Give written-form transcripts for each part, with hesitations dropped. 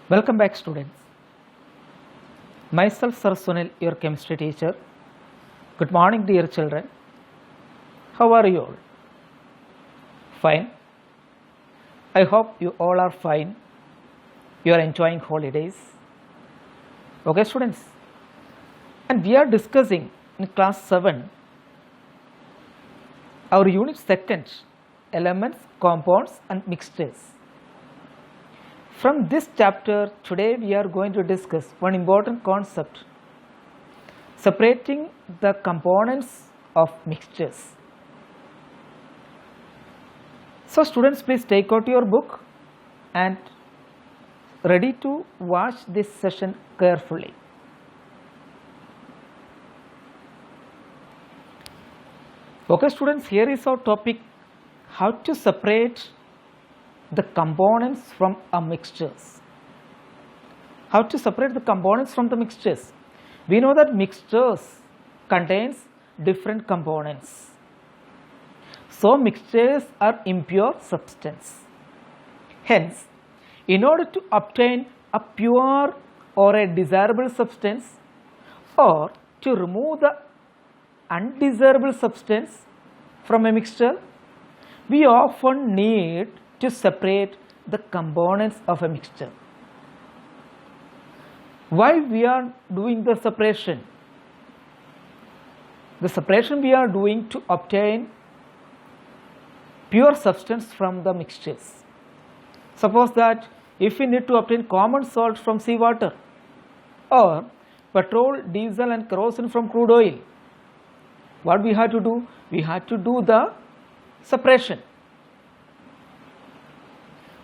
Welcome back, students. Myself Sir Sunil, your chemistry teacher. Good morning, dear children. How are you all? Fine. I hope you all are fine. You are enjoying holidays. Okay, students. And we are discussing in class 7 our unit 2nd, elements, compounds and mixtures. From this chapter, today we are going to discuss one important concept, separating the components of mixtures. So students, please take out your book and ready to watch this session carefully. Okay students, here is our topic, how to separate the components from a mixtures. How to separate the components from the mixtures? We know that mixtures contains different components. So mixtures are impure substance. Hence, in order to obtain a pure or a desirable substance, or to remove the undesirable substance from a mixture, we often need to separate the components of a mixture. Why we are doing the separation? The separation we are doing to obtain pure substance from the mixtures. Suppose that if we need to obtain common salt from seawater, or petrol, diesel and kerosene from crude oil, what we have to do? We have to do the separation.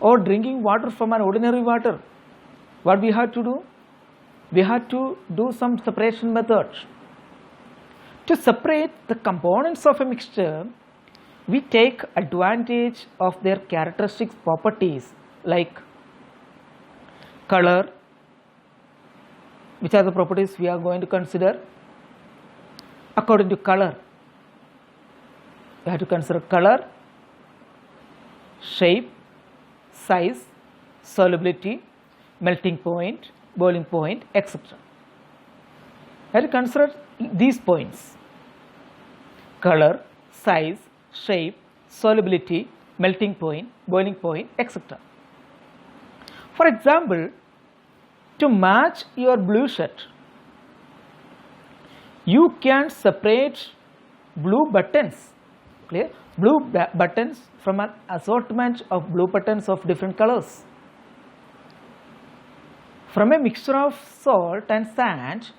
Or drinking water from an ordinary water, what we have to do? We have to do some separation method. To separate the components of a mixture, we take advantage of their characteristic properties like color. Which are the properties we are going to consider? According to color, we have to consider color, shape, size, solubility, melting point, boiling point, etc. We have to consider these points: color, size, shape, solubility, melting point, boiling point, etc. For example, to match your blue shirt, you can separate blue buttons, clear? Blue buttons from an assortment of blue buttons of different colors. From a mixture of salt and sand,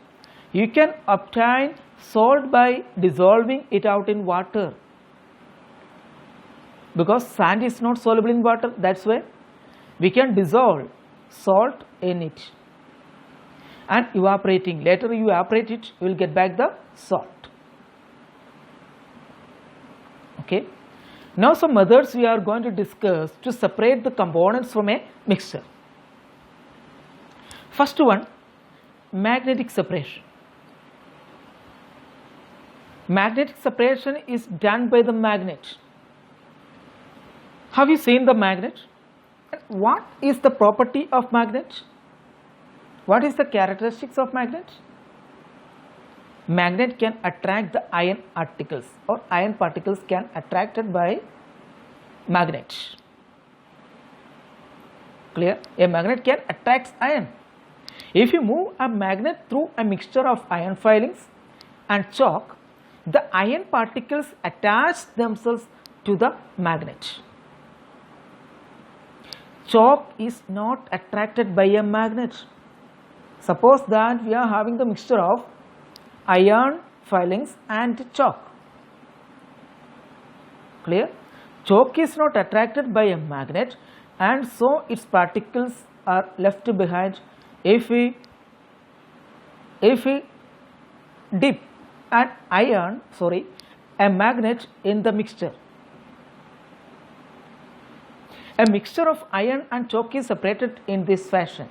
you can obtain salt by dissolving it out in water. Because sand is not soluble in water, that's why we can dissolve salt in it. And evaporating, later you evaporate it, you will get back the salt. Okay. Now some methods we are going to discuss to separate the components from a mixture. First one, magnetic separation. Magnetic separation is done by the magnet. Have you seen the magnet? What is the property of magnet? What is the characteristics of magnet? Magnet can attract the iron particles, or iron particles can attracted by magnet. Clear? A magnet can attract iron. If you move a magnet through a mixture of iron filings and chalk, the iron particles attach themselves to the magnet. Chalk is not attracted by a magnet. Suppose that we are having the mixture of iron filings and chalk. Clear? Chalk is not attracted by a magnet, and so its particles are left behind if we dip a magnet in the mixture. A mixture of iron and chalk is separated in this fashion.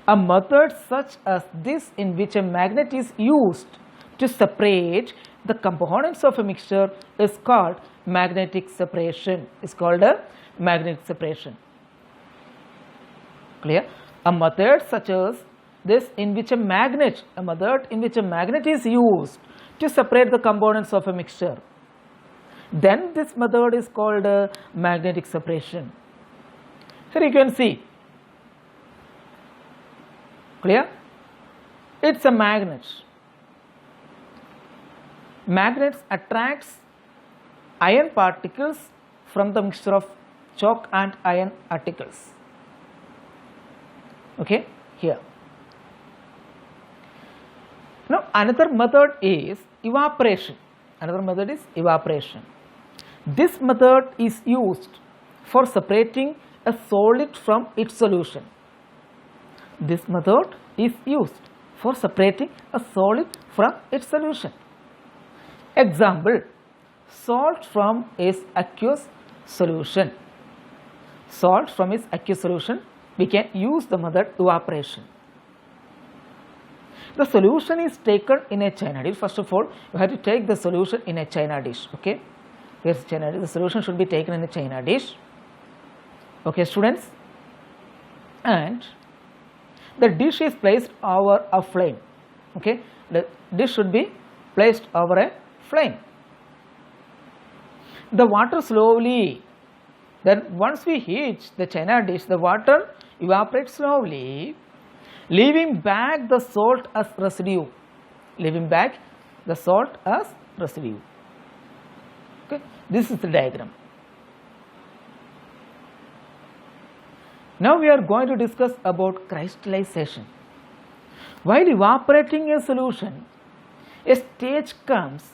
A method such as this, in which a magnet is used to separate the components of a mixture, is called magnetic separation. Is called a magnetic separation. Clear? A method such as this in which a magnet is used to separate the components of a mixture, then this method is called magnetic separation. Here you can see. Clear? It's a magnet. Magnets attracts iron particles from the mixture of chalk and iron particles. Okay, here. Now another method is evaporation. This method is used for separating a solid from its solution. Example, salt from its aqueous solution. We can use the method evaporation. The solution is taken in a china dish. First of all, you have to take the solution in a china dish. Okay, here's china dish. The solution should be taken in a china dish. Okay, students, and the dish is placed over a flame. Okay, the dish should be placed over a flame. The water slowly. Then once we heat the china dish, the water evaporates slowly, leaving back the salt as residue. Okay, this is the diagram. Now we are going to discuss about crystallization. While evaporating a solution, a stage comes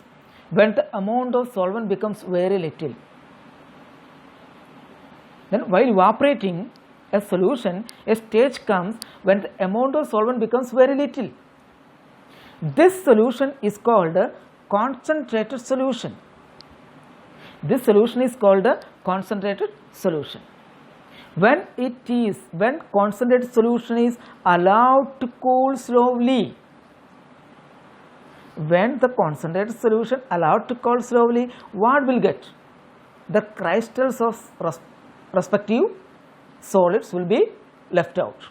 when the amount of solvent becomes very little. Then while evaporating a solution, a stage comes when the amount of solvent becomes very little. This solution is called a concentrated solution. When concentrated solution is allowed to cool slowly, what will get? The crystals of respective solids will be left out,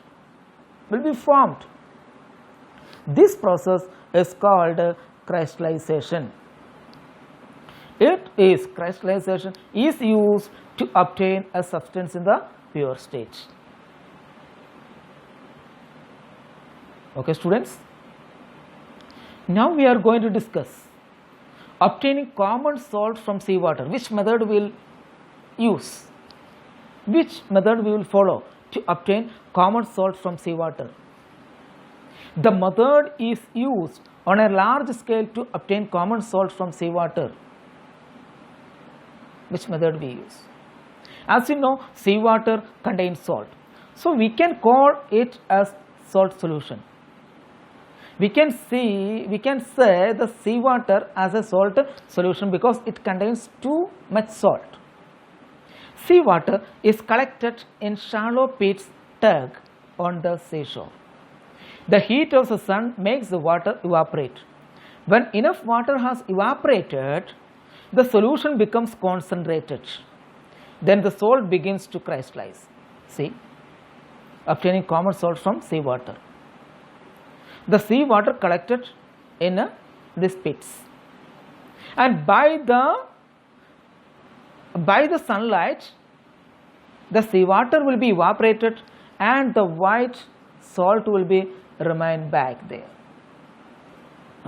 will be formed. This process is called crystallization. Crystallization is used to obtain a substance in the pure state. Okay, students. Now we are going to discuss obtaining common salt from seawater. Which method we will use? Which method we will follow to obtain common salt from seawater? The method is used on a large scale to obtain common salt from seawater. Which method we use? As you know, seawater contains salt, so we can call it as salt solution. We can say the seawater as a salt solution because it contains too much salt. Seawater is collected in shallow pits dug on the seashore. The heat of the sun makes the water evaporate. When enough water has evaporated, the solution becomes concentrated. Then the salt begins to crystallize. See, obtaining common salt from seawater. The seawater collected in these pits, and by the sunlight, the seawater will be evaporated and the white salt will be remain back there.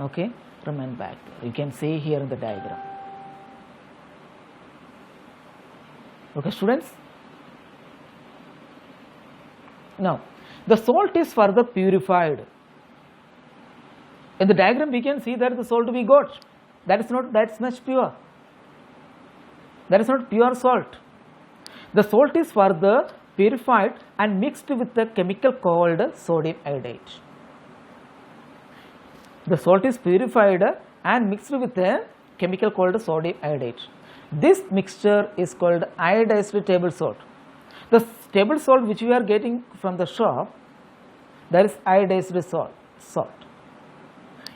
Okay, remain back there. You can see here in the diagram. Okay, students. Now, the salt is further purified. In the diagram, we can see that the salt we got, that's much pure. That is not pure salt. The salt is further purified and mixed with a chemical called sodium iodide. The salt is purified and mixed with a chemical called sodium iodide. This mixture is called iodized table salt. The table salt which we are getting from the shop, that is iodized salt.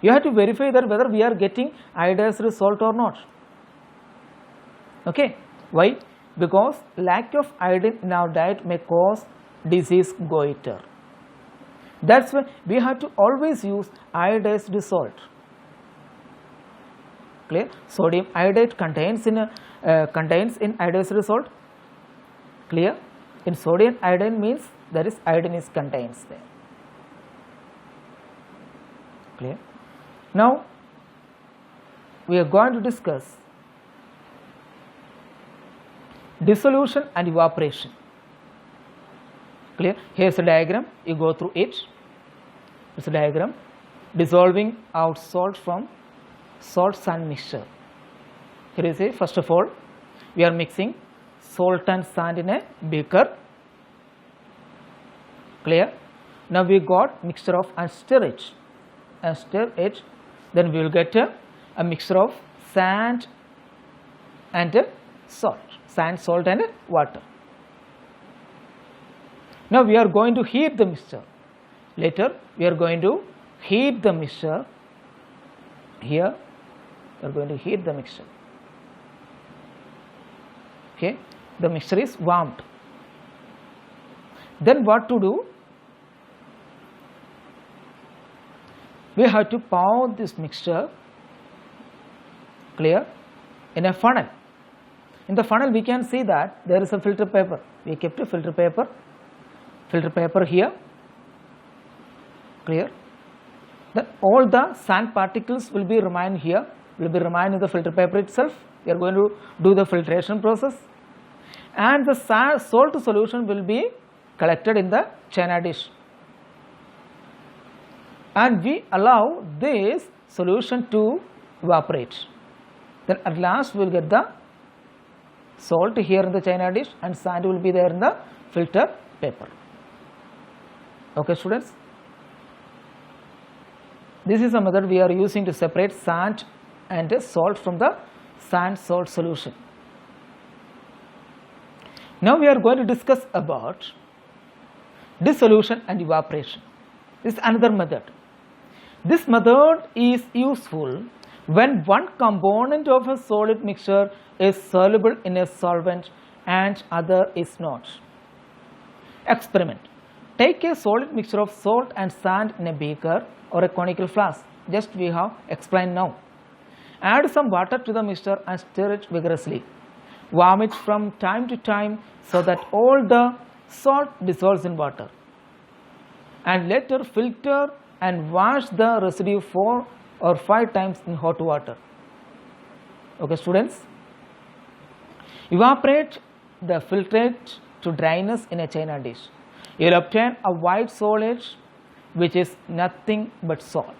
You have to verify that whether we are getting iodized salt or not. Okay, why? Because lack of iodine in our diet may cause disease goiter. That's why we have to always use iodized salt. Clear? Sodium iodide contains in iodized salt. Clear? In sodium iodine means there is iodine is contains there. Clear? Now we are going to discuss dissolution and evaporation. Clear? Here is a diagram, you go through it. It's a diagram dissolving out salt from salt sand mixture. Here is a, first of all we are mixing salt and sand in a beaker. Clear? Now we got mixture of and stir it, then we will get a mixture of sand and salt, salt and water. Now we are going to heat the mixture. Later we are going to heat the mixture. Here we are going to heat the mixture. Okay, the mixture is warmed. Then what to do? We have to pour this mixture, clear, in a funnel. In the funnel we can see that there is a filter paper. We kept a filter paper here, clear. Then all the sand particles will be remain here, will be remain in the filter paper itself. We are going to do the filtration process, and the salt solution will be collected in the china dish, and we allow this solution to evaporate. Then at last we will get the salt here in the china dish and sand will be there in the filter paper. Okay students, this is a method we are using to separate sand and salt from the sand salt solution. Now we are going to discuss about dissolution and evaporation. This is another method. This method is useful when one component of a solid mixture is soluble in a solvent and other is not. Experiment. Take a solid mixture of salt and sand in a beaker or a conical flask, just we have explained now. Add some water to the mixture and stir it vigorously. Warm it from time to time so that all the salt dissolves in water, and later filter and wash the residue 4 or 5 times in hot water. Okay students, evaporate the filtrate to dryness in a china dish. You will obtain a white solid which is nothing but salt.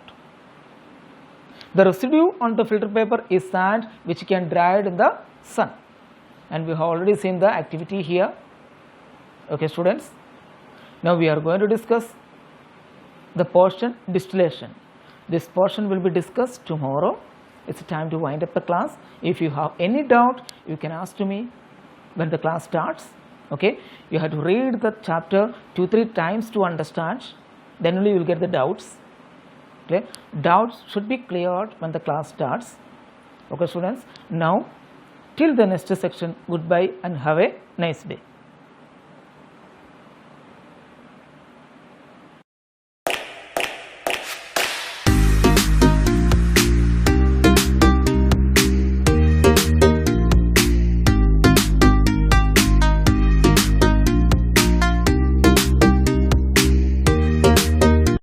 The residue on the filter paper is sand which can dry in the sun, and we have already seen the activity here. Okay students, now we are going to discuss the portion distillation. This portion will be discussed tomorrow. It's time to wind up the class. If you have any doubt, you can ask to me when the class starts. Okay, you have to read the chapter 2-3 times to understand, then only you will get the doubts. Okay, doubts should be cleared when the class starts. Okay students, now till the next section, goodbye and have a nice day.